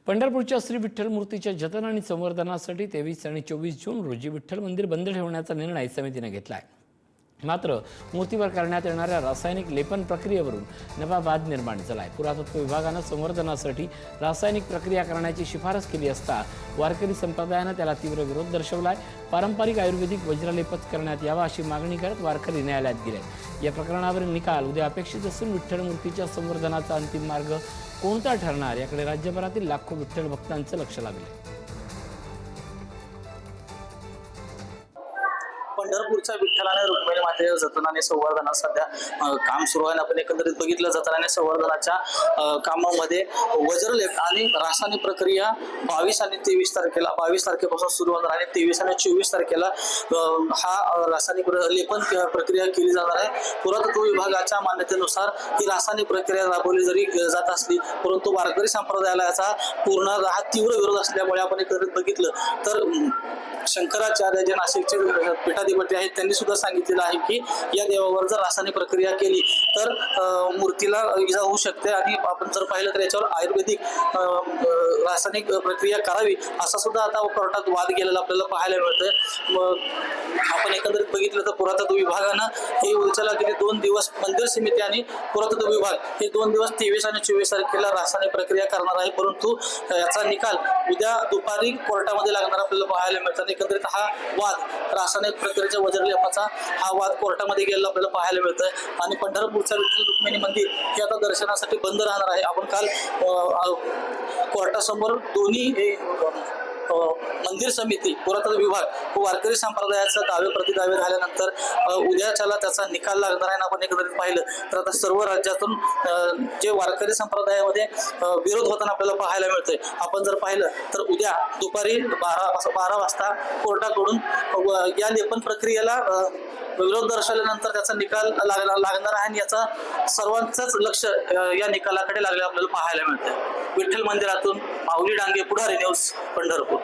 पंढरपूरच्या श्री विठ्ठल मूर्तीच्या जतन आणि संवर्धनासाठी 23 आणि 24 जून रोजी विठ्ठल मंदिर बंद ठेवण्याचा निर्णय समितीने घेतला आहे। मात्र मूर्तीवर करण्यात येणाऱ्या रासायनिक लेपन प्रक्रियेवरून नवा वाद निर्माण झाला आहे। पुरातत्व विभागाने संवर्धनासाठी रासायनिक प्रक्रिया करण्याची शिफारस केली असता वारकरी संप्रदायाने त्याला तीव्र विरोध दर्शवलाय। पारंपरिक आयुर्वेदिक वज्रलेपच करण्यात यावा अशी मागणी करत वारकरी न्यायालयात गेले। या प्रकरणावरील निकाल उद्या अपेक्षित असून विठ्ठल मूर्तीच्या संवर्धनाचा अंतिम मार्ग कोणता ठरणार याकडे राज्यभरातील लाखो विठ्ठल भक्तांचं लक्ष लागले। पंढरपूरच्या विठ्ठलाने रुक्मिणी मातेच्या जतन आणि संवर्धनात सध्या काम सुरू आहे। आपण एकंदरीत बघितलं जतन आणि संवर्धनाच्या कामामध्ये वज्रलेप आणि रासायनिक प्रक्रिया 22 आणि 23 तारखेला 22 तारखेपासून सुरू होणार आहे। 23 आणि 24 तारखेला हा रासायनिक लेपन प्रक्रिया केली जाणार आहे। पुरातत्व विभागाच्या मान्यतेनुसार ही रासायनिक प्रक्रिया राबवली जरी जात असली परंतु वारकरी संप्रदायाला याचा पूर्ण हा तीव्र विरोध असल्यामुळे आपण एकंदरीत बघितलं तर शंकराचार्य जे नाशिकचे पीठाधिपती आहेत त्यांनी सुद्धा सांगितलेलं आहे की या देवावर जर रासायनिक प्रक्रिया केली तर मूर्तीला इजा होऊ शकते आणि आपण जर पाहिलं तर याच्यावर आयुर्वेदिक रासायनिक प्रक्रिया करावी असा सुद्धा आता कोर्टात वाद गेलेला आपल्याला पाहायला मिळतोय। आपण एकंदरीत बघितलं तर पुरातत्व विभागानं हे उद्याला गेले 2 दिवस मंदिर समिती आणि पुरातत्व विभाग हे 2 दिवस 23 आणि 24 तारखेला रासायनिक प्रक्रिया करणार आहे, परंतु याचा निकाल उद्या दुपारी कोर्टामध्ये लागणार आपल्याला पाहायला मिळतात। एकंदरीत हा वाद रासायनिक प्रक्रियेच्या वज्रलेपाचा हा वाद कोर्टामध्ये गेलेला आपल्याला पाहायला मिळतोय आणि पंढरपूरचं विठ्ठल रुक्मिणी मंदिर हे आता दर्शनासाठी बंद राहणार आहे। आपण काल कोर्टासमोर दोन्ही मंदिर समिती पुरातत्व विभाग व वारकरी संप्रदायाचा दावे प्रतिदावे झाल्यानंतर उद्याच्याला त्याचा निकाल लागणार आहे। आपण एकंदरीत पाहिलं तर आता सर्व राज्यातून जे वारकरी संप्रदायामध्ये विरोध होताना आपल्याला पाहायला मिळतोय। आपण जर पाहिलं तर उद्या दुपारी 12 वाजता कोर्टाकडून या लेपन प्रक्रियेला विरोध दर्शवल्यानंतर त्याचा निकाल लागणार आहे आणि याचा सर्वांचंच लक्ष या निकालाकडे लागले आपल्याला पाहायला मिळतंय। विठ्ठल मंदिरातून माऊली डांगे, पुढारी न्यूज, पंढरपूर।